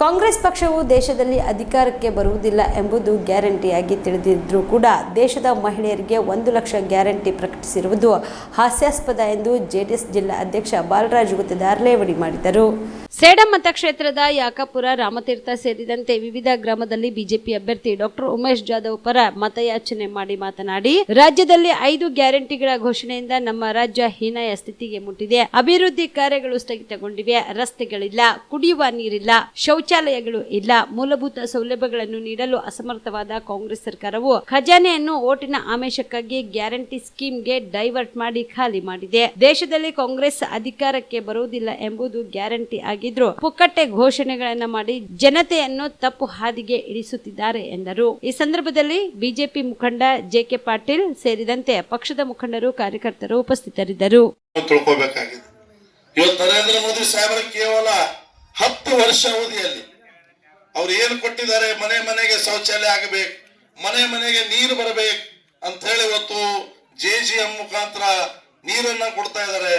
ಕಾಂಗ್ರೆಸ್ ಪಕ್ಷವು ದೇಶದಲ್ಲಿ ಅಧಿಕಾರಕ್ಕೆ ಬರುವುದಿಲ್ಲ ಎಂಬುದು ಗ್ಯಾರಂಟಿಯಾಗಿ ತಿಳಿದಿದ್ದರೂ ಕೂಡ ದೇಶದ ಮಹಿಳೆಯರಿಗೆ 1 ಲಕ್ಷ ಗ್ಯಾರಂಟಿ ಪ್ರಕಟಿಸಿರುವುದು ಹಾಸ್ಯಾಸ್ಪದ ಎಂದು ಜೆಡಿಎಸ್ ಜಿಲ್ಲಾ ಅಧ್ಯಕ್ಷ ಬಾಲರಾಜ್ ಗುತ್ತೇದಾರ್ ಲೇವಡಿ ಮಾಡಿದರು. ಸೇಡಂ ಮತಕ್ಷೇತ್ರದ ಯಾಕಾಪುರ, ರಾಮತೀರ್ಥ ಸೇರಿದಂತೆ ವಿವಿಧ ಗ್ರಾಮದಲ್ಲಿ ಬಿಜೆಪಿ ಅಭ್ಯರ್ಥಿ ಡಾಕ್ಟರ್ ಉಮೇಶ್ ಜಾಧವ್ ಪರ ಮತಯಾಚನೆ ಮಾಡಿ ಮಾತನಾಡಿ, ರಾಜ್ಯದಲ್ಲಿ 5 ಗ್ಯಾರಂಟಿಗಳ ಘೋಷಣೆಯಿಂದ ನಮ್ಮ ರಾಜ್ಯ ಹೀನಾಯ ಸ್ಥಿತಿಗೆ ಮುಟ್ಟಿದೆ. ಅಭಿವೃದ್ಧಿ ಕಾರ್ಯಗಳು ಸ್ಥಗಿತಗೊಂಡಿವೆ. ರಸ್ತೆಗಳಿಲ್ಲ, ಕುಡಿಯುವ ನೀರಿಲ್ಲ, ಶೌಚಾಲಯಗಳು ಇಲ್ಲ. ಮೂಲಭೂತ ಸೌಲಭ್ಯಗಳನ್ನು ನೀಡಲು ಅಸಮರ್ಥವಾದ ಕಾಂಗ್ರೆಸ್ ಸರ್ಕಾರವು ಖಜಾನೆಯನ್ನು ಓಟಿನ ಆಮಿಷಕ್ಕಾಗಿ ಗ್ಯಾರಂಟಿ ಸ್ಕೀಮ್ಗೆ ಡೈವರ್ಟ್ ಮಾಡಿ ಖಾಲಿ ಮಾಡಿದೆ. ದೇಶದಲ್ಲಿ ಕಾಂಗ್ರೆಸ್ ಅಧಿಕಾರಕ್ಕೆ ಬರುವುದಿಲ್ಲ ಎಂಬುದು ಗ್ಯಾರಂಟಿ ಆಗಿದ್ರು ಪುಕ್ಕಟ್ಟೆ ಘೋಷಣೆಗಳನ್ನ ಮಾಡಿ ಜನತೆಯನ್ನು ತಪ್ಪು ಹಾದಿಗೆ ಇಳಿಸುತ್ತಿದ್ದಾರೆ ಎಂದರು. ಈ ಸಂದರ್ಭದಲ್ಲಿ ಬಿಜೆಪಿ ಮುಖಂಡ ಜೆ.ಕೆ. ಪಾಟೀಲ್ ಸೇರಿದಂತೆ ಪಕ್ಷದ ಮುಖಂಡರು, ಕಾರ್ಯಕರ್ತರು ಉಪಸ್ಥಿತರಿದ್ದರು. ಇವತ್ತು ನರೇಂದ್ರ ಮೋದಿ ಸಾಹೇಬರ ಕೇವಲ 10 ವರ್ಷ ಅವಧಿಯಲ್ಲಿ ಅವ್ರು ಏನು ಕೊಟ್ಟಿದ್ದಾರೆ, ಮನೆ ಮನೆಗೆ ಶೌಚಾಲಯ ಆಗಬೇಕು, ಮನೆ ಮನೆಗೆ ನೀರು ಬರಬೇಕು ಅಂತ ಹೇಳಿ ಇವತ್ತು JGM ಮುಖಾಂತರ ನೀರನ್ನ ಕೊಡ್ತಾ ಇದ್ದಾರೆ.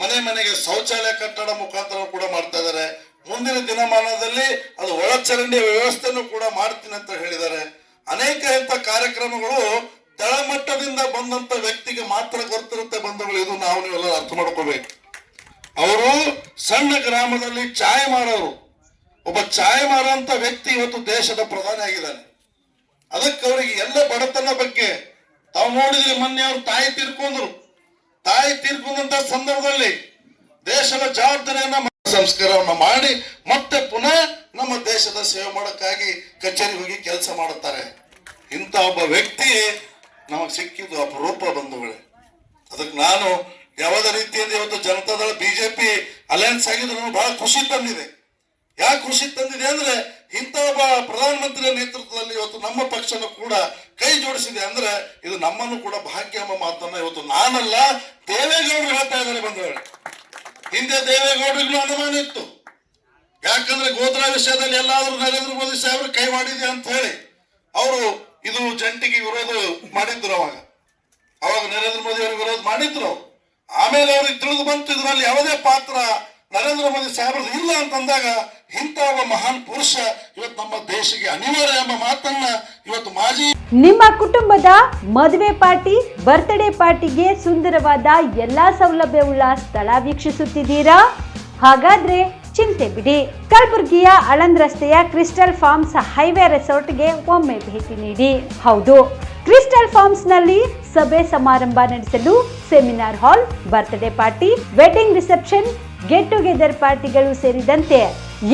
ಮನೆ ಮನೆಗೆ ಶೌಚಾಲಯ ಕಟ್ಟಡ ಮುಖಾಂತರ ಕೂಡ ಮಾಡ್ತಾ ಇದ್ದಾರೆ. ಮುಂದಿನ ದಿನಮಾನದಲ್ಲಿ ಅದು ಒಳಚರಂಡಿ ವ್ಯವಸ್ಥೆನೂ ಕೂಡ ಮಾಡ್ತೀನಿ ಅಂತ ಹೇಳಿದ್ದಾರೆ. ಅನೇಕ ಇಂಥ ಕಾರ್ಯಕ್ರಮಗಳು ತಳಮಟ್ಟದಿಂದ ಬಂದಂತ ವ್ಯಕ್ತಿಗೆ ಮಾತ್ರ ಗೊತ್ತಿರುತ್ತೆ ಬಂಧುಗಳು. ಇದು ನಾವು ನೀವೆಲ್ಲ ಅರ್ಥ ಮಾಡ್ಕೋಬೇಕು. ಅವರು ಸಣ್ಣ ಗ್ರಾಮದಲ್ಲಿ ಚಾಯ್ ಮಾರೋರು, ಒಬ್ಬ ಚಾಯ್ ಮಾರುವಂತ ವ್ಯಕ್ತಿ ಇವತ್ತು ದೇಶದ ಪ್ರಧಾನಿ ಆಗಿದ್ದಾನೆ. ಅದಕ್ಕೆ ಅವರಿಗೆ ಎಲ್ಲ ಬಡತನ ಬಗ್ಗೆ ತಾವು ನೋಡಿದ್ರೆ ಮೊನ್ನೆ ಅವ್ರು ತಾಯಿ ತೀರ್ಕೊಂಡಂತ ಸಂದರ್ಭದಲ್ಲಿ ದೇಶದ ಜವಾಬ್ದಾರಿಯನ್ನ ಸಂಸ್ಕಾರವನ್ನು ಮಾಡಿ ಮತ್ತೆ ಪುನಃ ನಮ್ಮ ದೇಶದ ಸೇವೆ ಮಾಡೋಕ್ಕಾಗಿ ಕಚೇರಿ ಹೋಗಿ ಕೆಲಸ ಮಾಡುತ್ತಾರೆ. ಇಂಥ ಒಬ್ಬ ವ್ಯಕ್ತಿ ನಮಗ್ ಸಿಕ್ಕಿದ್ದು ಅಪರೂಪ ಬಂಧುಗಳೇ. ಅದಕ್ಕೆ ನಾನು ಯಾವುದೇ ರೀತಿಯಿಂದ ಇವತ್ತು ಜನತಾದಳ ಬಿಜೆಪಿ ಅಲಯನ್ಸ್ ಆಗಿದ್ದು ನನಗೆ ಬಹಳ ಖುಷಿ ತಂದಿದೆ. ಯಾಕೆ ಖುಷಿ ತಂದಿದೆ ಅಂದ್ರೆ ಇಂಥ ಒಬ್ಬ ಪ್ರಧಾನಮಂತ್ರಿಯ ನೇತೃತ್ವದಲ್ಲಿ ಇವತ್ತು ನಮ್ಮ ಪಕ್ಷನೂ ಕೂಡ ಕೈ ಜೋಡಿಸಿದೆ ಅಂದ್ರೆ ಇದು ನಮ್ಮನ್ನು ಕೂಡ ಭಾಗ್ಯ ಎಂಬ ಮಾತನ್ನ ಇವತ್ತು ನಾನಲ್ಲ, ದೇವೇಗೌಡರು ಹೇಳ್ತಾ ಇದ್ದಾರೆ ಬಂಧುಗಳೇ. ಹಿಂದೆ ದೇವೇಗೌಡರಿಗೂ ಅನುಮಾನ ಇತ್ತು. ಯಾಕಂದ್ರೆ ಗೋದ್ರಾ ವಿಷಯದಲ್ಲಿ ಎಲ್ಲಾದ್ರೂ ನರೇಂದ್ರ ಮೋದಿ ಸಾಹೇಬರು ಕೈ ಮಾಡಿದೆ ಅಂತ ಹೇಳಿ ಅವರು ಇದು ಜಂಟಿಗೆ ವಿರೋಧ ಮಾಡಿದ್ರು. ಅವಾಗ ನರೇಂದ್ರ ಮೋದಿ ಅವರು ವಿರೋಧ ಮಾಡಿದ್ರು. ಆಮೇಲೆ ಅವ್ರಿಗೆ ತಿಳಿದು ಬಂತು ಇದರಲ್ಲಿ ಯಾವುದೇ ಪಾತ್ರ ನರೇಂದ್ರ ಮೋದಿ ಸಾಹೇಬರು ಇಲ್ಲ ಅಂತಂದಾಗ ಇಂಥ ಒಬ್ಬ ಮಹಾನ್ ಪುರುಷ ಇವತ್ತು ನಮ್ಮ ದೇಶಕ್ಕೆ ಅನಿವಾರ್ಯ ಎಂಬ ಮಾತನ್ನ ಇವತ್ತು ಮಾಜಿ ನಿಮ್ಮ ಕುಟುಂಬದ ಮದುವೆ ಪಾರ್ಟಿ, ಬರ್ತ್ಡೇ ಪಾರ್ಟಿಗೆ ಸುಂದರವಾದ ಎಲ್ಲಾ ಸೌಲಭ್ಯವುಳ್ಳ ಸ್ಥಳ ವೀಕ್ಷಿಸುತ್ತಿದ್ದೀರಾ? ಹಾಗಾದ್ರೆ ಚಿಂತೆ ಬಿಡಿ. ಕಲಬುರಗಿಯ ಆಳಂದ್ ರಸ್ತೆಯ ಕ್ರಿಸ್ಟಲ್ ಫಾರ್ಮ್ಸ್ ಹೈವೇ ರೆಸಾರ್ಟ್ಗೆ ಒಮ್ಮೆ ಭೇಟಿ ನೀಡಿ. ಹೌದು, ಕ್ರಿಸ್ಟಲ್ ಫಾರ್ಮ್ಸ್ ನಲ್ಲಿ ಸಭೆ ಸಮಾರಂಭ ನಡೆಸಲು seminar hall, birthday party, wedding reception, get together ಪಾರ್ಟಿಗಳು ಸೇರಿದಂತೆ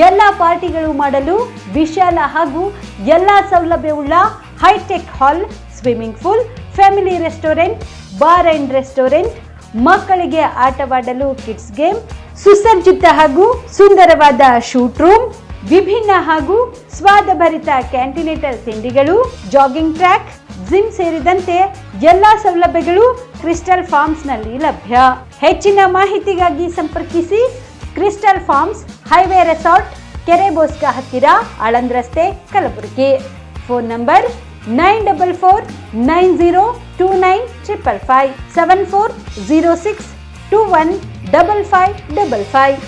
ಎಲ್ಲಾ ಪಾರ್ಟಿಗಳು ಮಾಡಲು ವಿಶಾಲ ಹಾಗೂ ಎಲ್ಲಾ ಸೌಲಭ್ಯವುಳ್ಳ hitech hall, swimming pool, family restaurant, bar and restaurant, ಮಕ್ಕಳಿಗೆ ಆಟವಾಡಲು ಕಿಡ್ಸ್ ಗೇಮ್, ಸುಸಜ್ಜಿತ ಹಾಗೂ ಸುಂದರವಾದ ಶೂಟ್ ರೂಮ್, ವಿಭಿನ್ನ ಹಾಗೂ ಸ್ವಾದಭರಿತ ಕ್ಯಾಂಟಿನೆಂಟಲ್ ತಿಂಡಿಗಳು, ಜಾಗಿಂಗ್ ಟ್ರ್ಯಾಕ್, ಜಿಮ್ ಸೇರಿದಂತೆ ಎಲ್ಲಾ ಸೌಲಭ್ಯಗಳು ಕ್ರಿಸ್ಟಲ್ ಫಾರ್ಮ್ಸ್ ನಲ್ಲಿ ಲಭ್ಯ. ಹೆಚ್ಚಿನ ಮಾಹಿತಿಗಾಗಿ ಸಂಪರ್ಕಿಸಿ ಕ್ರಿಸ್ಟಲ್ ಫಾರ್ಮ್ಸ್ ಹೈವೇ ರೆಸಾರ್ಟ್, ಕೆರೆ ಬೋಸ್ಕ ಹತ್ತಿರ, ಆಳಂದ್ ರಸ್ತೆ, ಕಲಬುರಗಿ. Phone number 9449029555 7406215555.